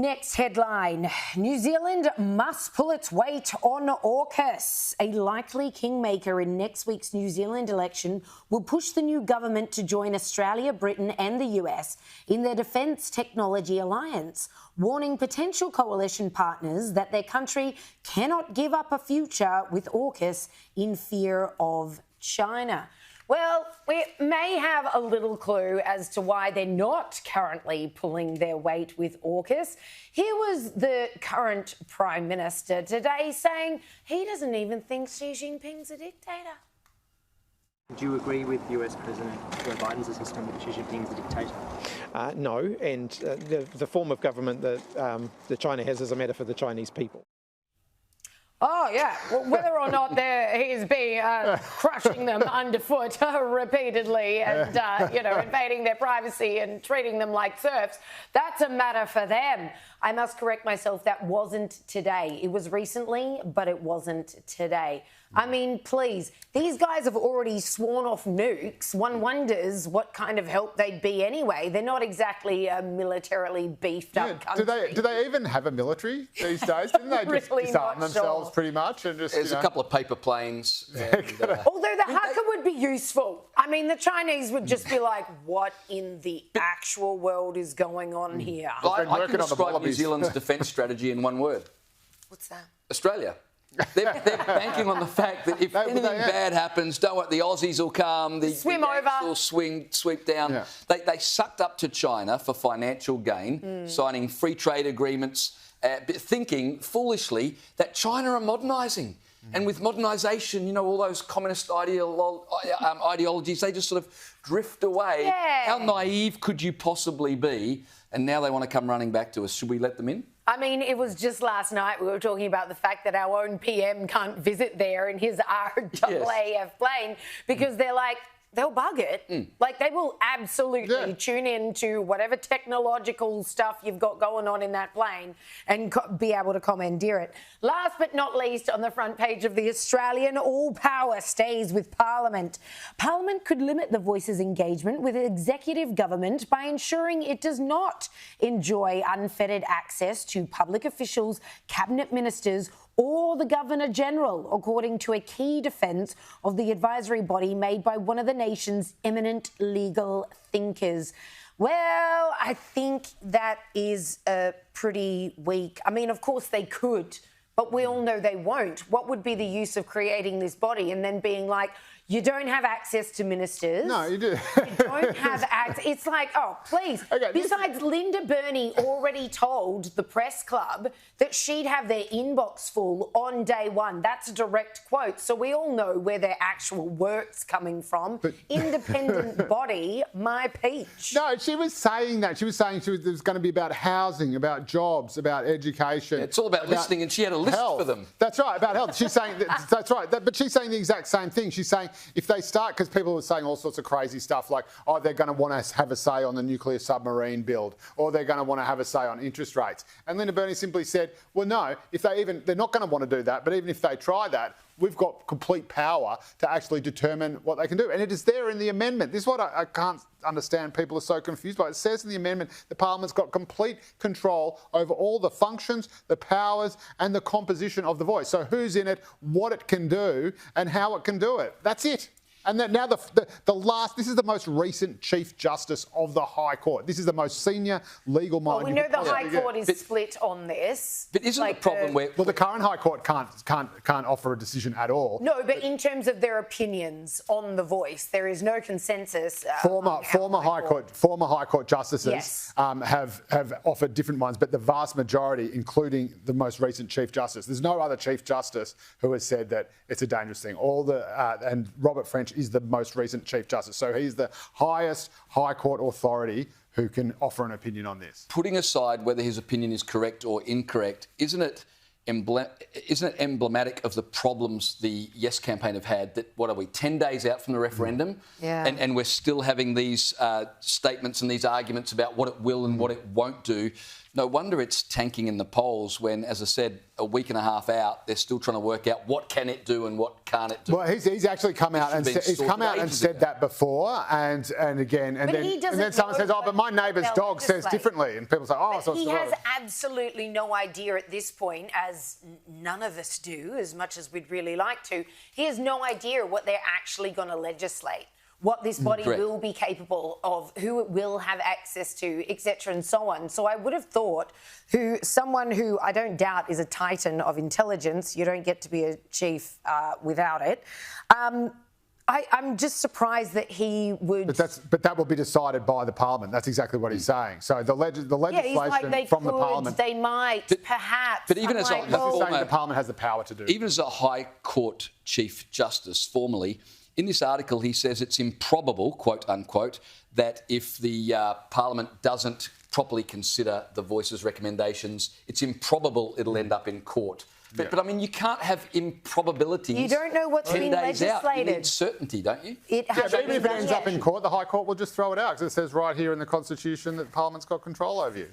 Next headline, New Zealand must pull its weight on AUKUS. A likely kingmaker in next week's New Zealand election will push the new government to join Australia, Britain and the US in their defence technology alliance, warning potential coalition partners that their country cannot give up a future with AUKUS in fear of China. Well, we may have a little clue as to why they're not currently pulling their weight with AUKUS. Here was the current Prime Minister today saying he doesn't even think Xi Jinping's a dictator. Do you agree with US President Joe Biden's assessment that Xi Jinping is a dictator? No, and the form of government that China has is a matter for the Chinese people. Oh, yeah. Well, whether or not he's been crushing them underfoot repeatedly and, invading their privacy and treating them like serfs, that's a matter for them. I must correct myself, that wasn't today. It was recently, but it wasn't today. I mean, please, these guys have already sworn off nukes. One wonders what kind of help they'd be anyway. They're not exactly a militarily beefed up country. Do they even have a military these days? Didn't they just Really disarm themselves sure. pretty much? And just, There's a couple of paper planes. And, Although the haka would be useful. I mean, the Chinese would just be like, what in the actual world is going on here? I can describe New Zealand's defence strategy in one word. What's that? Australia. They're banking on the fact that if anything bad happens, don't worry, the Aussies will come, the swim Yanks over, will sweep down. Yeah. They sucked up to China for financial gain, signing free trade agreements, thinking foolishly that China are modernising. And with modernisation, all those communist ideologies, they just sort of drift away. Yeah. How naive could you possibly be? And now they want to come running back to us. Should we let them in? I mean, it was just last night we were talking about the fact that our own PM can't visit there in his RAAF plane because they're like, they'll bug it. Like, they will absolutely tune in to whatever technological stuff you've got going on in that plane and be able to commandeer it. Last but not least, on the front page of The Australian, all power stays with Parliament. Parliament could limit the Voice's engagement with executive government by ensuring it does not enjoy unfettered access to public officials, cabinet ministers or the Governor-General, according to a key defence of the advisory body made by one of the nation's eminent legal thinkers. Well, I think that is pretty weak. I mean, of course they could, but we all know they won't. What would be the use of creating this body and then being like, you don't have access to ministers. No, you do. You don't have access. It's like, oh, please. Okay, besides, Linda Burney already told the press club that she'd have their inbox full on day one. That's a direct quote. So we all know where their actual work's coming from. But independent body, my peach. No, she was saying that. She was saying it was going to be about housing, about jobs, about education. Yeah, it's all about listening, and she had a list for them. That's right, about health. She's saying that's right. But she's saying the exact same thing. She's saying if they start, because people were saying all sorts of crazy stuff like, oh, they're going to want to have a say on the nuclear submarine build, or they're going to want to have a say on interest rates. And Linda Burney simply said, well, no, they're not going to want to do that, but even if they try that, we've got complete power to actually determine what they can do. And it is there in the amendment. This is what I can't understand. People are so confused by. It says in the amendment the Parliament's got complete control over all the functions, the powers and the composition of the Voice. So who's in it, what it can do and how it can do it. That's it. And that now this is the most recent Chief Justice of the High Court. This is the most senior legal mind. Well, we know the High Court is split on this. But isn't the problem where... Well, the current High Court can't offer a decision at all. No, but in terms of their opinions on the Voice, there is no consensus. Former High Court justices have offered different ones, but the vast majority, including the most recent Chief Justice, there's no other Chief Justice who has said that it's a dangerous thing. And Robert French is the most recent Chief Justice. So he's the highest High Court authority who can offer an opinion on this. Putting aside whether his opinion is correct or incorrect, isn't it emblematic of the problems the Yes campaign have had that, 10 days out from the referendum? Yeah. And we're still having these statements and these arguments about what it will and what it won't do. No wonder it's tanking in the polls when, as I said, a week and a half out, they're still trying to work out what can it do and what can't it do. Well, he's actually come out and said that before, and again, and then someone says, "Oh, but my neighbour's dog says differently," and people say, "Oh, so he has absolutely no idea at this point, as none of us do, as much as we'd really like to. He has no idea what they're actually going to legislate, what this body will be capable of, who it will have access to, etc. and so on. So I would have thought someone who I don't doubt is a titan of intelligence, you don't get to be a chief without it. I'm just surprised that he would... But that will be decided by the Parliament. That's exactly what he's saying. So the legislation from the Parliament... They might, perhaps. But even as the Parliament has the power to do. Even as a High Court Chief Justice, formerly, in this article, he says it's improbable, quote unquote, that if the Parliament doesn't properly consider the Voice's recommendations, it's improbable it'll end up in court. But I mean, you can't have improbabilities. You don't know what's being legislated. You need certainty, don't you? But even if it ends up in court, the High Court will just throw it out because it says right here in the Constitution that Parliament's got control over you.